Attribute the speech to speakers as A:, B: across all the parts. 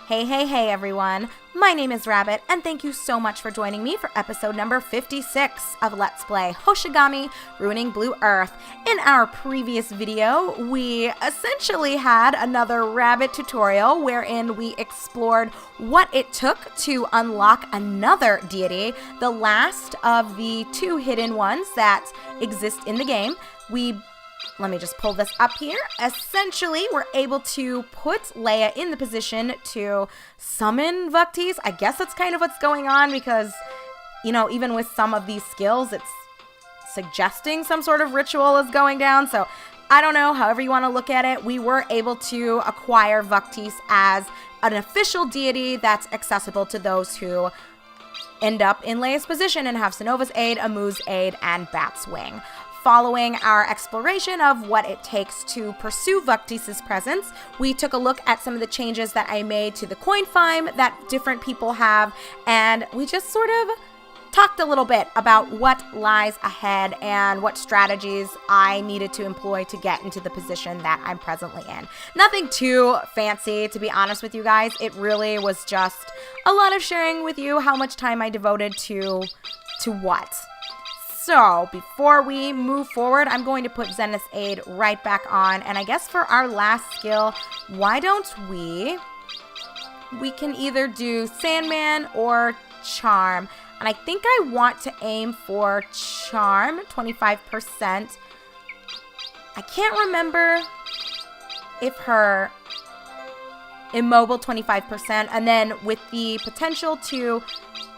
A: Hey everyone, my name is Rabbit and thank you so much for joining me for episode number 56 of Let's Play Hoshigami Ruining Blue Earth. In our previous video, we essentially had another rabbit tutorial wherein we explored what it took to unlock another deity, the last of the two hidden ones that exist in the game. Let me just pull this up here. Essentially, we're able to put Leia in the position to summon Vaktis. I guess that's kind of what's going on because, you know, even with some of these skills, it's suggesting some sort of ritual is going down. So I don't know, however you want to look at it, we were able to acquire Vaktis as an official deity that's accessible to those who end up in Leia's position and have Sonova's aid, Amu's aid, and Bat's wing. Following our exploration of what it takes to pursue Vaktis' presence, we took a look at some of the changes that I made to the coin farm that different people have, and we just sort of talked a little bit about what lies ahead and what strategies I needed to employ to get into the position that I'm presently in. Nothing too fancy, to be honest with you guys. It really was just a lot of sharing with you how much time I devoted to what. So, before we move forward, I'm going to put Zenith's Aid right back on. And I guess for our last skill, why don't we can either do Sandman or Charm. And I think I want to aim for Charm, 25%. I can't remember if her Immobile 25%, and then with the potential to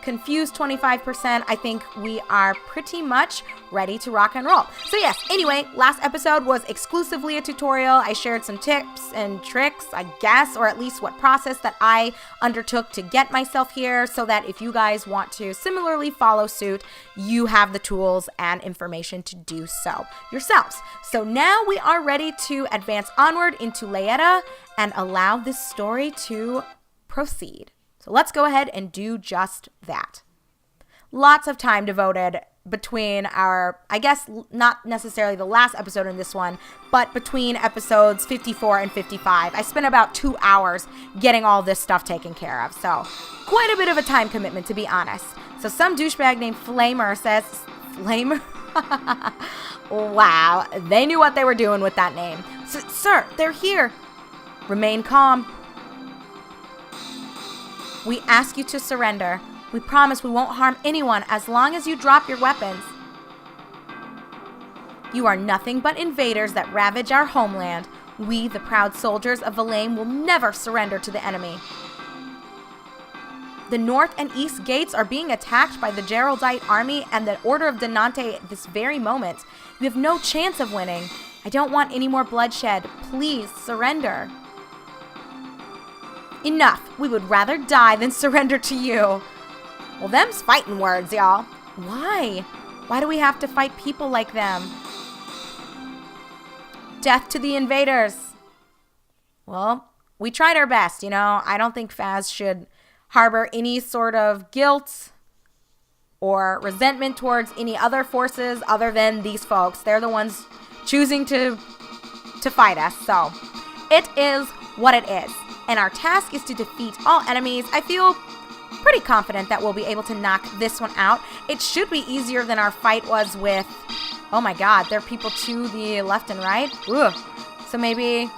A: Confused 25%, I think we are pretty much ready to rock and roll. So yes, anyway, last episode was exclusively a tutorial. I shared some tips and tricks, I guess, or at least what process that I undertook to get myself here so that if you guys want to similarly follow suit, you have the tools and information to do so yourselves. So now we are ready to advance onward into Layeta and allow this story to proceed. So let's go ahead and do just that. Lots of time devoted between our, I guess not necessarily the last episode in this one, but between episodes 54 and 55. I spent about 2 hours getting all this stuff taken care of. So quite a bit of a time commitment, to be honest. So some douchebag named Flamer says, Flamer? Wow, they knew what they were doing with that name. Sir, they're here. Remain calm. We ask you to surrender. We promise we won't harm anyone as long as you drop your weapons. You are nothing but invaders that ravage our homeland. We, the proud soldiers of Valame, will never surrender to the enemy. The north and east gates are being attacked by the Geraldite army and the Order of Denante at this very moment. We have no chance of winning. I don't want any more bloodshed. Please surrender. Enough. We would rather die than surrender to you. Well, them's fighting words, y'all. Why? Why do we have to fight people like them? Death to the invaders. Well, we tried our best, you know. I don't think Faz should harbor any sort of guilt or resentment towards any other forces other than these folks. They're the ones choosing to fight us. So, it is what it is. And our task is to defeat all enemies. I feel pretty confident that we'll be able to knock this one out. It should be easier than our fight was with, oh my god, there are people to the left and right. Ugh. So maybe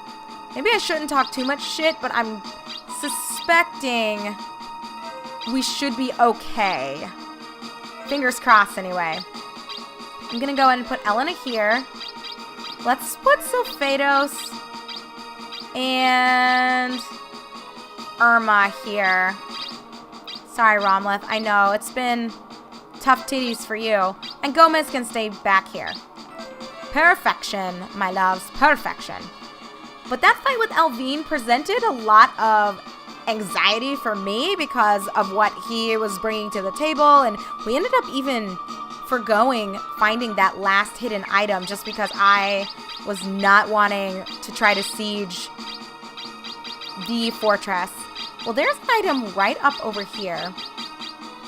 A: I shouldn't talk too much shit, but I'm suspecting we should be okay. Fingers crossed anyway. I'm gonna go ahead and put Elena here. Let's put Sophados and Irma here. Sorry, Romleth. I know, it's been tough titties for you. And Gomez can stay back here. Perfection, my loves. Perfection. But that fight with Alvine presented a lot of anxiety for me because of what he was bringing to the table. And we ended up even forgoing finding that last hidden item just because I was not wanting to try to siege the fortress. Well, there's an item right up over here.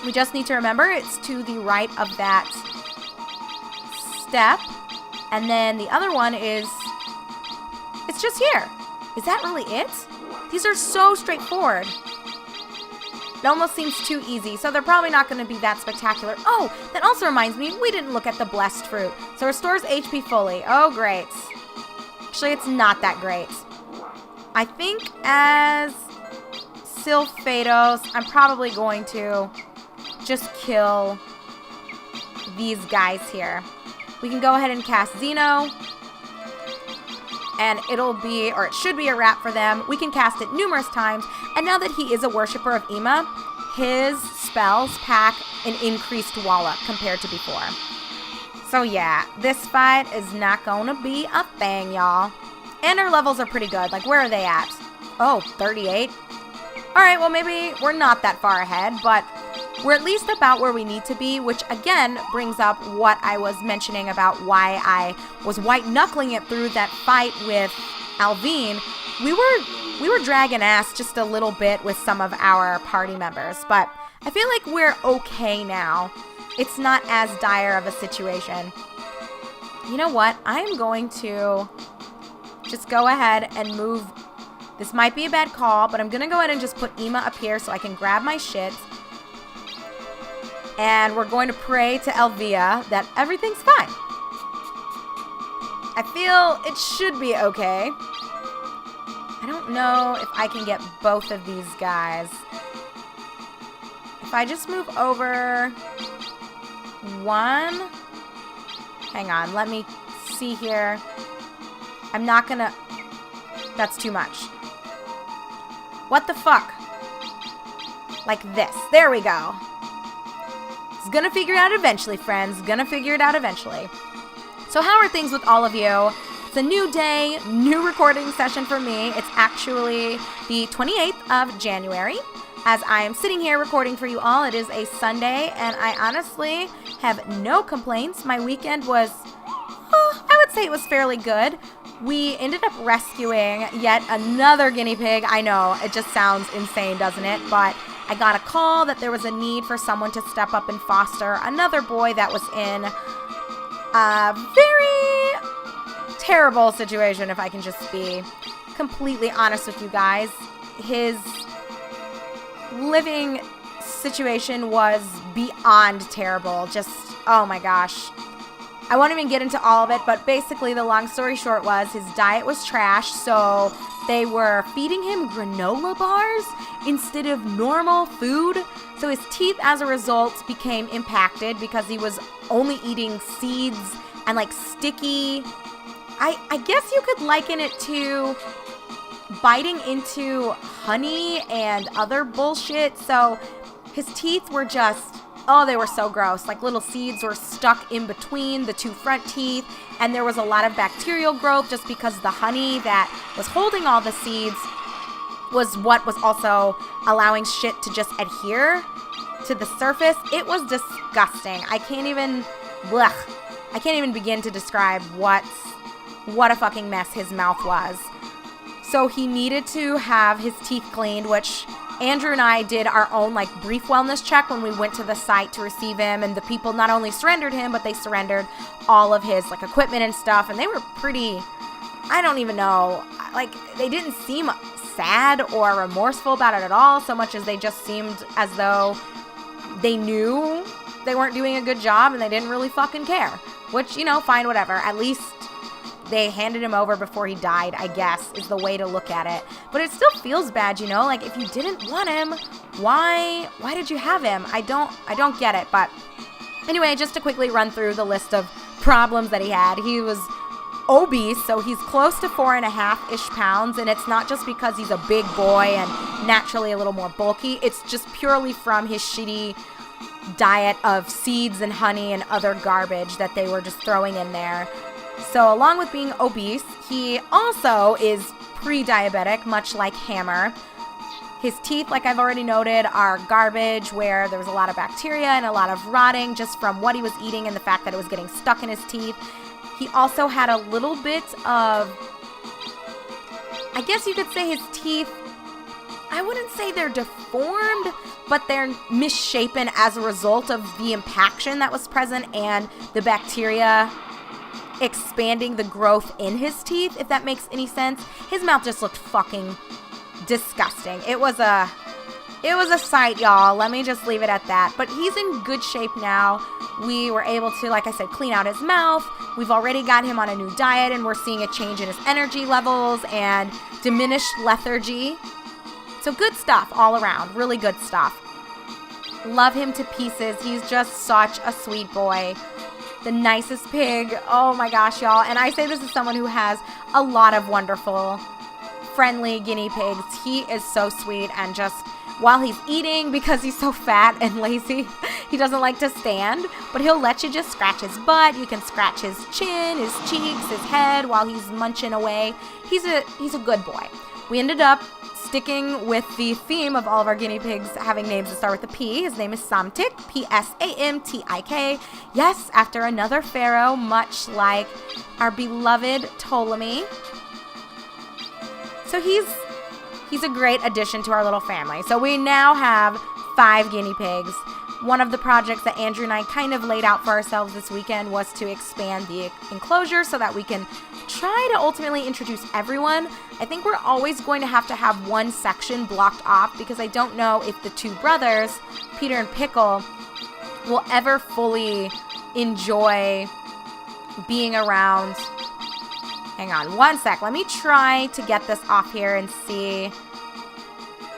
A: We just need to remember it's to the right of that step. And then the other one is, it's just here. Is that really it? These are so straightforward. It almost seems too easy, so they're probably not going to be that spectacular. Oh, that also reminds me, we didn't look at the blessed fruit. So restores HP fully. Oh, great. Actually, it's not that great. I think as Sylphados, I'm probably going to just kill these guys here. We can go ahead and cast Xeno, and it'll be, or it should be, a wrap for them. We can cast it numerous times, and now that he is a worshiper of Ima, his spells pack an increased wallop compared to before. So yeah, this fight is not gonna be a thing, y'all. And our levels are pretty good. Like, where are they at? Oh, 38. Alright, well, maybe we're not that far ahead, but we're at least about where we need to be, which again brings up what I was mentioning about why I was white-knuckling it through that fight with Alvine. We were dragging ass just a little bit with some of our party members, but I feel like we're okay now. It's not as dire of a situation. You know what? I'm going to just go ahead and move. This might be a bad call, but I'm going to go ahead and just put Ima up here so I can grab my shit. And we're going to pray to Elvia that everything's fine. I feel it should be okay. I don't know if I can get both of these guys. If I just move over one. Hang on, let me see here. I'm not gonna. That's too much. What the fuck? Like this. There we go. It's gonna figure it out eventually, friends. Gonna figure it out eventually. So how are things with all of you? It's a new day, new recording session for me. It's actually the 28th of January. As I am sitting here recording for you all, it is a Sunday, and I honestly have no complaints. My weekend was, I would say it was fairly good. We ended up rescuing yet another guinea pig. I know, it just sounds insane, doesn't it? But I got a call that there was a need for someone to step up and foster another boy that was in a very terrible situation, if I can just be completely honest with you guys. His living situation was beyond terrible. Just, oh my gosh. I won't even get into all of it, but basically the long story short was his diet was trash, so they were feeding him granola bars instead of normal food. So his teeth, as a result, became impacted because he was only eating seeds and like sticky. I guess you could liken it to biting into honey and other bullshit. So his teeth were just, oh, they were so gross. Like little seeds were stuck in between the two front teeth, and there was a lot of bacterial growth just because the honey that was holding all the seeds was what was also allowing shit to just adhere to the surface. It was disgusting. I can't even begin to describe what a fucking mess his mouth was. So he needed to have his teeth cleaned, which Andrew and I did our own like brief wellness check when we went to the site to receive him, and the people not only surrendered him, but they surrendered all of his like equipment and stuff, and they were pretty, I don't even know, like they didn't seem sad or remorseful about it at all, so much as they just seemed as though they knew they weren't doing a good job and they didn't really fucking care, which, you know, fine, whatever. At least they handed him over before he died, I guess, is the way to look at it. But it still feels bad, you know? Like, if you didn't want him, why did you have him? I don't get it. But anyway, just to quickly run through the list of problems that he had. He was obese, so he's close to 4.5-ish pounds, and it's not just because he's a big boy and naturally a little more bulky. It's just purely from his shitty diet of seeds and honey and other garbage that they were just throwing in there. So along with being obese, he also is pre-diabetic, much like Hammer. His teeth, like I've already noted, are garbage, where there was a lot of bacteria and a lot of rotting just from what he was eating and the fact that it was getting stuck in his teeth. He also had a little bit of, I guess you could say his teeth, I wouldn't say they're deformed, but they're misshapen as a result of the impaction that was present and the bacteria expanding the growth in his teeth, if that makes any sense. His mouth just looked fucking disgusting. It was a sight, y'all. Let me just leave it at that. But he's in good shape now. We were able to, like I said, clean out his mouth. We've already got him on a new diet, and we're seeing a change in his energy levels and diminished lethargy. So good stuff all around. Really good stuff. Love him to pieces. He's just such a sweet boy. The nicest pig. Oh my gosh, y'all. And I say this as someone who has a lot of wonderful, friendly guinea pigs. He is so sweet, and just while he's eating, because he's so fat and lazy, he doesn't like to stand, but he'll let you just scratch his butt. You can scratch his chin, his cheeks, his head while he's munching away. He's a good boy. We ended up sticking with the theme of all of our guinea pigs having names that start with a P. His name is Samtik, Psamtik. Yes, after another pharaoh, much like our beloved Ptolemy. So he's a great addition to our little family. So we now have 5 guinea pigs. One of the projects that Andrew and I kind of laid out for ourselves this weekend was to expand the enclosure so that we can try to ultimately introduce everyone. I think we're always going to have one section blocked off, because I don't know if the 2 brothers, Peter and Pickle, will ever fully enjoy being around. Hang on one sec. Let me try to get this off here and see.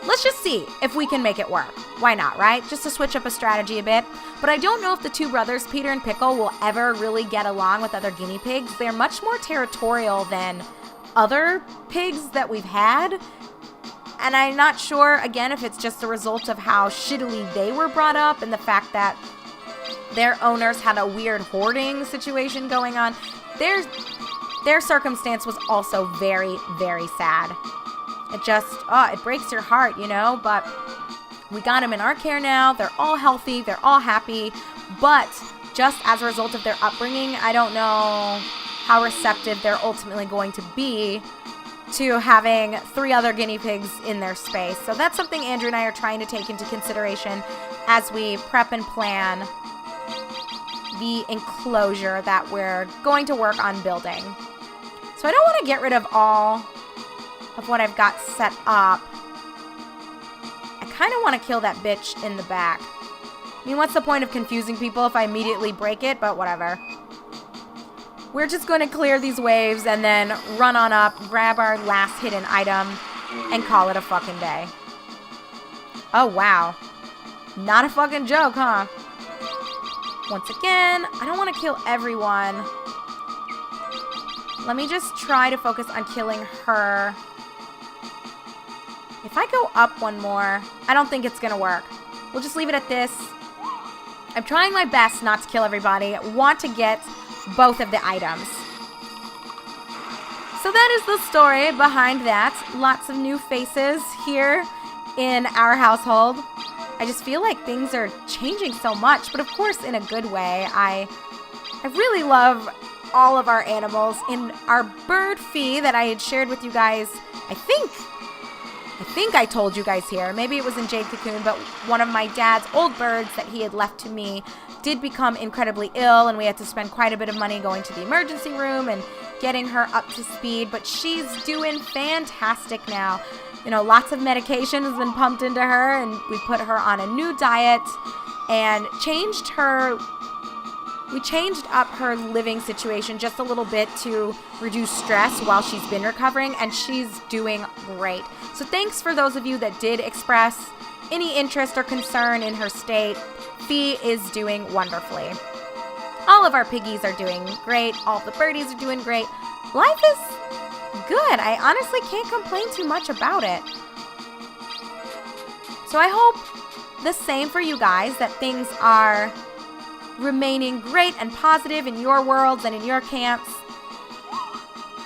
A: Let's just see if we can make it work. Why not, right? Just to switch up a strategy a bit. But I don't know if the 2 brothers, Peter and Pickle, will ever really get along with other guinea pigs. They're much more territorial than other pigs that we've had. And I'm not sure, again, if it's just a result of how shittily they were brought up and the fact that their owners had a weird hoarding situation going on. Their circumstance was also very, very sad. It just, it breaks your heart, you know, but we got them in our care now. They're all healthy. They're all happy. But just as a result of their upbringing, I don't know how receptive they're ultimately going to be to having 3 other guinea pigs in their space. So that's something Andrew and I are trying to take into consideration as we prep and plan the enclosure that we're going to work on building. So I don't want to get rid of all of what I've got set up. I kind of want to kill that bitch in the back. I mean, what's the point of confusing people if I immediately break it? But whatever. We're just going to clear these waves and then run on up, grab our last hidden item, and call it a fucking day. Oh, wow. Not a fucking joke, huh? Once again, I don't want to kill everyone. Let me just try to focus on killing her. If I go up one more, I don't think it's going to work. We'll just leave it at this. I'm trying my best not to kill everybody. I want to get both of the items. So that is the story behind that. Lots of new faces here in our household. I just feel like things are changing so much, but of course in a good way. I really love all of our animals. In our bird fee that I had shared with you guys, I think I told you guys here, maybe it was in Jade Cocoon, but one of my dad's old birds that he had left to me did become incredibly ill, and we had to spend quite a bit of money going to the emergency room and getting her up to speed, but she's doing fantastic now. You know, lots of medication has been pumped into her, and we put her on a new diet and we changed up her living situation just a little bit to reduce stress while she's been recovering, and she's doing great. So thanks for those of you that did express any interest or concern in her state. Fee is doing wonderfully. All of our piggies are doing great. All the birdies are doing great. Life is good. I honestly can't complain too much about it. So I hope the same for you guys, that things are remaining great and positive in your worlds and in your camps.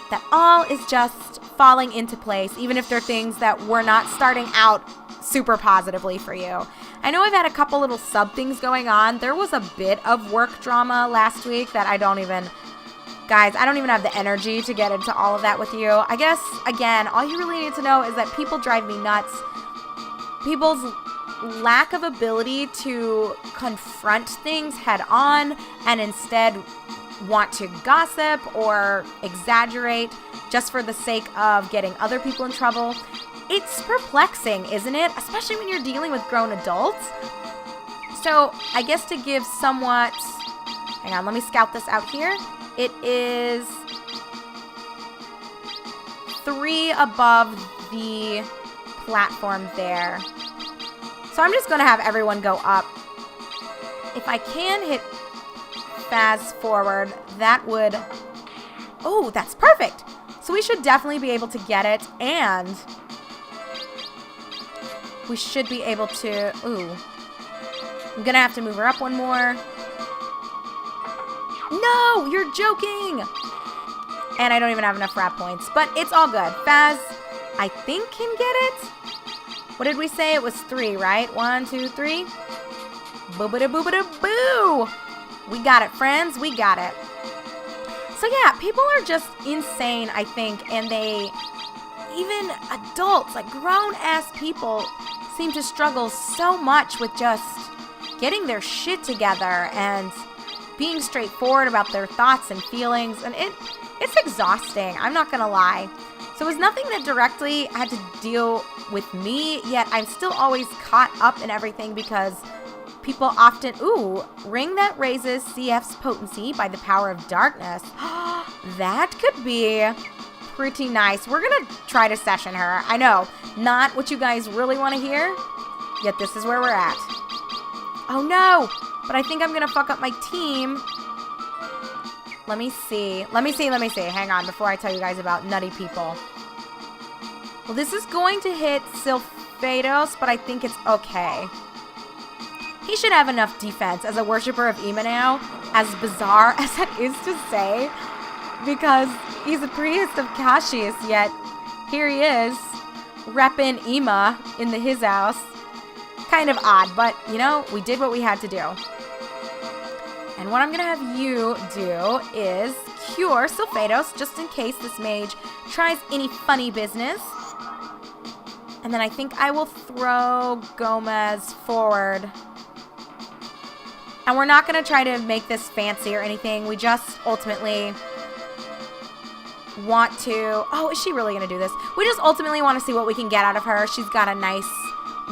A: That all is just falling into place, even if they're things that were not starting out super positively for you. I know I've had a couple little sub things going on. There was a bit of work drama last week that I don't even have the energy to get into all of that with you. I guess, again, all you really need to know is that people drive me nuts. People's lack of ability to confront things head on and instead want to gossip or exaggerate just for the sake of getting other people in trouble. It's perplexing, isn't it? Especially when you're dealing with grown adults. So I guess to give somewhat, hang on, let me scout this out here. It is 3 above the platform there. So I'm just going to have everyone go up. If I can hit fast forward, that would, oh, that's perfect. So we should definitely be able to get it, and we should be able to, ooh, I'm going to have to move her up one more. No, you're joking. And I don't even have enough rap points, but it's all good. Faz, I think, can get it. What did we say? It was 3, right? 1, 2, 3. Boo-ba-da-boo-ba-da-boo. We got it, friends. We got it. So yeah, people are just insane, I think, and they, even adults, like grown-ass people, seem to struggle so much with just getting their shit together and being straightforward about their thoughts and feelings, and it's exhausting, I'm not gonna lie. So it was nothing that directly had to deal with me, yet I'm still always caught up in everything because people often, ooh, ring that raises CF's potency by the power of darkness. That could be pretty nice. We're gonna try to session her. I know, not what you guys really want to hear, yet this is where we're at. Oh no, but I think I'm gonna fuck up my team. Let me see. Hang on, before I tell you guys about nutty people. Well, this is going to hit Sylphados, but I think it's okay. He should have enough defense as a worshiper of Ima now, as bizarre as that is to say, because he's a priest of Cassius, yet here he is, repping Ima in his house. Kind of odd, but, you know, we did what we had to do. And what I'm going to have you do is cure Sylphados, just in case this mage tries any funny business. And then I think I will throw Gomez forward. And we're not going to try to make this fancy or anything. We just ultimately want to... Oh, is she really going to do this? We just ultimately want to see what we can get out of her. She's got a nice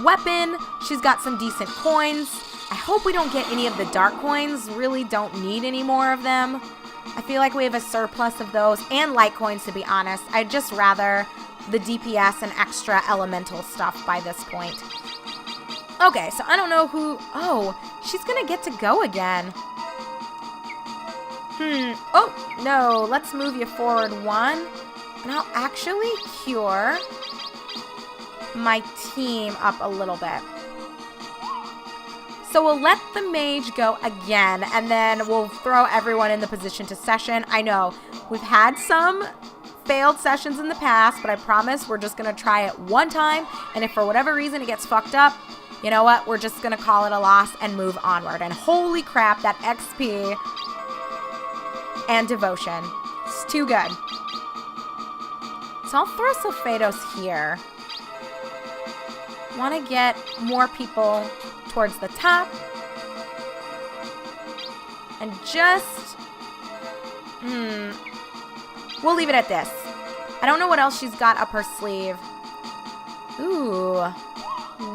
A: weapon. She's got some decent coins. I hope we don't get any of the dark coins. Really don't need any more of them. I feel like we have a surplus of those and light coins, to be honest. I'd just rather the DPS and extra elemental stuff by this point. Okay, so I don't know who... Oh, she's gonna get to go again. Oh, no. Let's move you forward 1. And I'll actually cure my team up a little bit. So we'll let the mage go again, and then we'll throw everyone in the position to session. I know, we've had some failed sessions in the past, but I promise we're just going to try it one time, and if for whatever reason it gets fucked up, you know what? We're just going to call it a loss and move onward. And holy crap, that XP and devotion. It's too good. So I'll throw Sylphados here. Want to get more people towards the top. And just... We'll leave it at this. I don't know what else she's got up her sleeve. Ooh.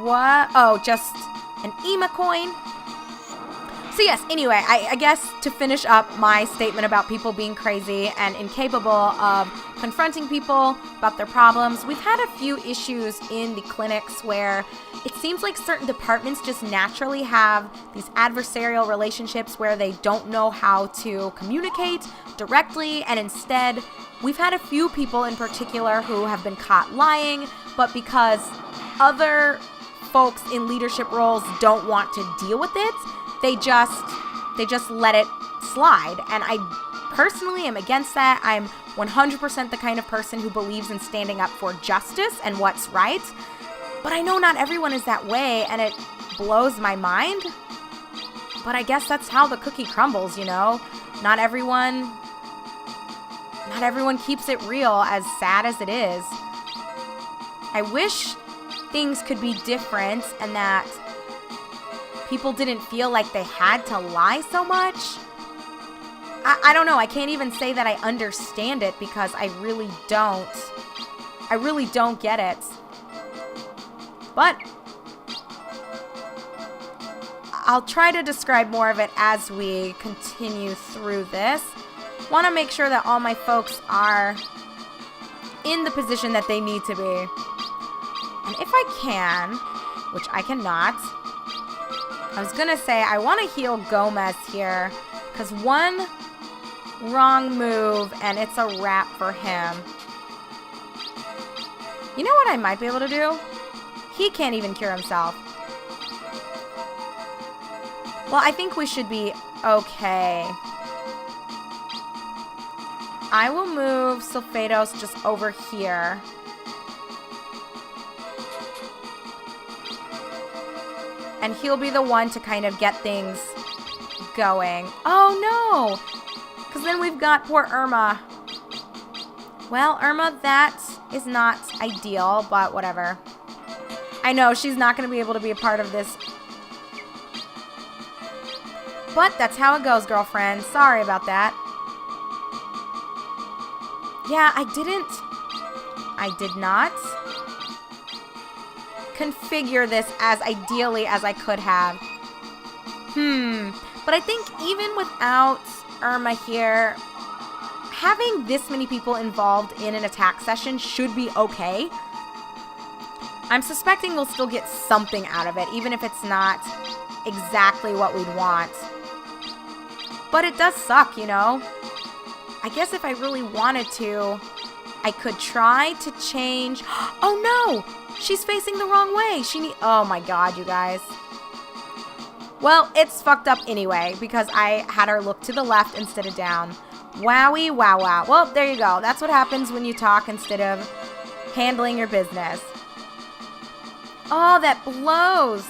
A: What? Oh, just an Ima coin. So yes, anyway, I guess to finish up my statement about people being crazy and incapable of confronting people about their problems, we've had a few issues in the clinics where it seems like certain departments just naturally have these adversarial relationships where they don't know how to communicate directly, and instead we've had a few people in particular who have been caught lying, but because other folks in leadership roles don't want to deal with it, they just let it slide. And I personally am against that. I'm 100% the kind of person who believes in standing up for justice and what's right. But I know not everyone is that way, and it blows my mind. But I guess that's how the cookie crumbles, you know? Not everyone keeps it real, as sad as it is. I wish things could be different and that people didn't feel like they had to lie so much. I don't know. I can't even say that I understand it because I really don't. I really don't get it. But I'll try to describe more of it as we continue through this. Want to make sure that all my folks are in the position that they need to be. And if I can, which I cannot, I was going to say I want to heal Gomez here because one wrong move and it's a wrap for him. You know what I might be able to do? He can't even cure himself. Well, I think we should be okay. I will move Sulfados just over here. And he'll be the one to kind of get things going. Oh, no! Because then we've got poor Irma. Well, Irma, that is not ideal, but whatever. I know, she's not going to be able to be a part of this. But that's how it goes, girlfriend. Sorry about that. Yeah, I did not configure this as ideally as I could have. But I think even without Irma here, having this many people involved in an attack session should be okay. I'm suspecting we'll still get something out of it, even if it's not exactly what we'd want. But it does suck, you know? I guess if I really wanted to, I could try to change. Oh no! She's facing the wrong way. Oh my god, you guys. Well, it's fucked up anyway, because I had her look to the left instead of down. Wowie, wow, wow. Well, there you go. That's what happens when you talk instead of handling your business. Oh, that blows.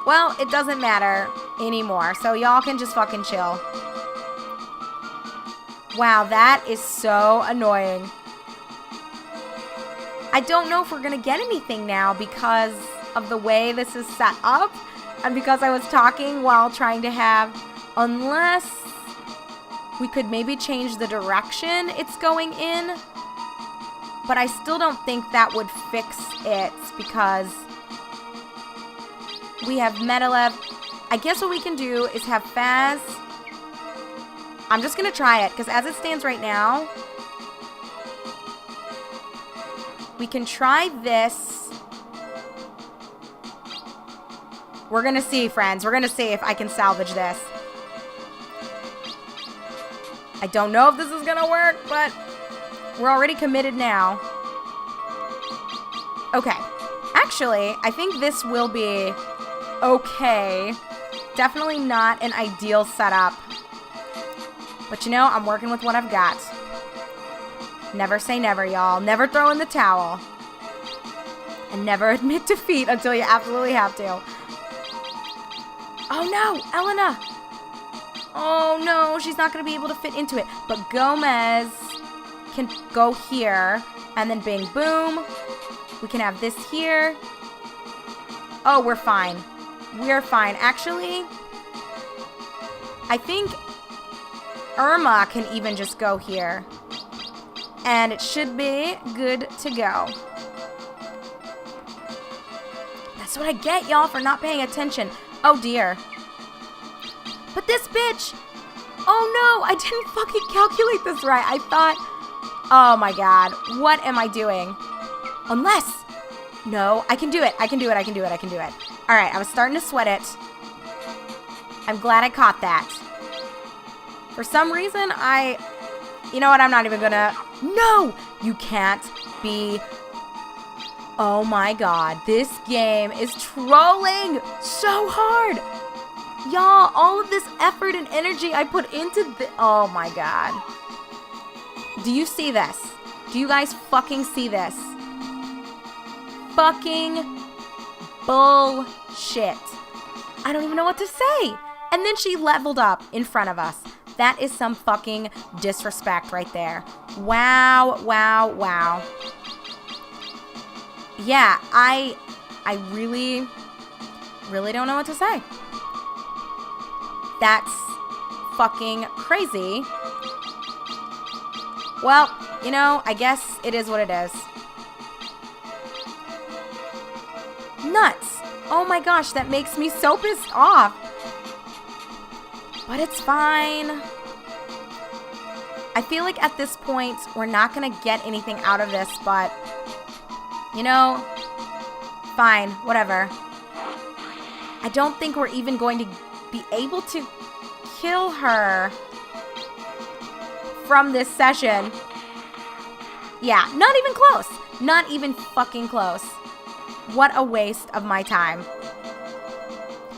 A: Well, it doesn't matter anymore, so y'all can just fucking chill. Wow, that is so annoying. I don't know if we're going to get anything now because of the way this is set up and because I was talking while trying to have, unless we could maybe change the direction it's going in. But I still don't think that would fix it because we have Medalev. I guess what we can do is have Faz. I'm just going to try it because as it stands right now, we can try this. We're going to see, friends. We're going to see if I can salvage this. I don't know if this is going to work, but we're already committed now. Okay. Actually, I think this will be okay. Definitely not an ideal setup. But you know, I'm working with what I've got. Never say never, y'all. Never throw in the towel. And never admit defeat until you absolutely have to. Oh no, Elena! Oh no, she's not going to be able to fit into it. But Gomez can go here. And then bing, boom. We can have this here. Oh, we're fine. We're fine. Actually, I think Irma can even just go here. And it should be good to go. That's what I get, y'all, for not paying attention. Oh, dear. But this bitch... Oh, no, I didn't fucking calculate this right. I thought... Oh, my God. What am I doing? Unless... No, I can do it. I can do it. I can do it. I can do it. All right, I was starting to sweat it. I'm glad I caught that. For some reason, You know what? I'm not even gonna... No! You can't be... Oh my god. This game is trolling so hard! Y'all, all of this effort and energy I put into this... Oh my god. Do you see this? Do you guys fucking see this? Fucking bullshit. I don't even know what to say. And then she leveled up in front of us. That is some fucking disrespect right there. Wow, wow, wow. Yeah, I really don't know what to say. That's fucking crazy. Well, you know, I guess it is what it is. Nuts. Oh my gosh, that makes me so pissed off. But it's fine. I feel like at this point, we're not going to get anything out of this, but, you know, fine, whatever. I don't think we're even going to be able to kill her from this session. Yeah, not even close. Not even fucking close. What a waste of my time.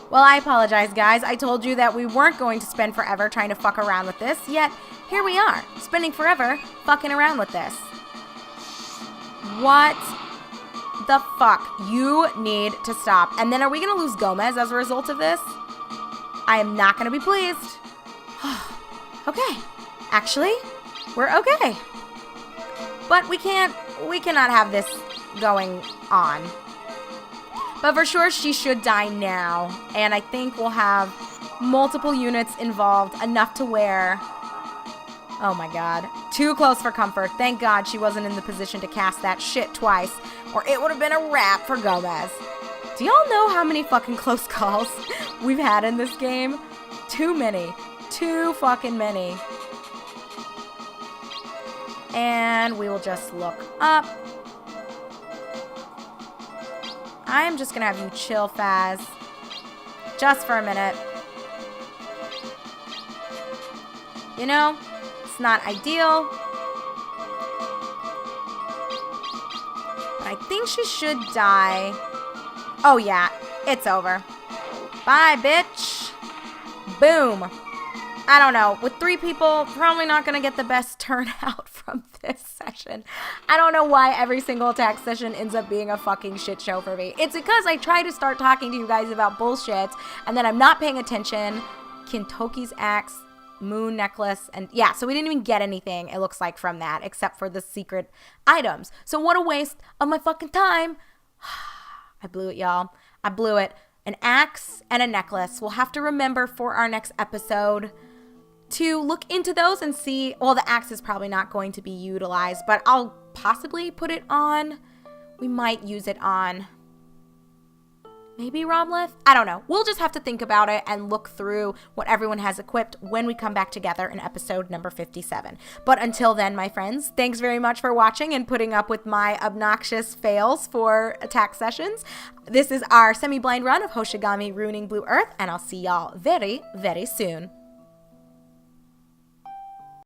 A: Well, I apologize, guys. I told you that we weren't going to spend forever trying to fuck around with this, yet here we are, spending forever fucking around with this. What the fuck? You need to stop. And then are we going to lose Gomez as a result of this? I am not going to be pleased. Okay. Actually, we're okay. But we cannot have this going on. But for sure, she should die now. And I think we'll have multiple units involved, enough to where... Oh my god. Too close for comfort. Thank God she wasn't in the position to cast that shit twice, or it would have been a wrap for Gomez. Do y'all know how many fucking close calls we've had in this game? Too many. Too fucking many. And we will just look up. I'm just gonna have you chill, Faz. Just for a minute. You know, it's not ideal. But I think she should die. Oh yeah, it's over. Bye, bitch. Boom. I don't know. With 3 people, probably not going to get the best turnout from this session. I don't know why every single attack session ends up being a fucking shit show for me. It's because I try to start talking to you guys about bullshit, and then I'm not paying attention. Kintoki's axe, moon necklace, and yeah, so we didn't even get anything, it looks like, from that, except for the secret items. So what a waste of my fucking time. I blew it, y'all. I blew it. An axe and a necklace. We'll have to remember for our next episode to look into those and see. Well, the axe is probably not going to be utilized, but I'll possibly put it on. We might use it on maybe Romleth. I don't know. We'll just have to think about it and look through what everyone has equipped when we come back together in episode number 57. But until then, my friends, thanks very much for watching and putting up with my obnoxious fails for attack sessions. This is our semi-blind run of Hoshigami Ruining Blue Earth, and I'll see y'all very, very soon.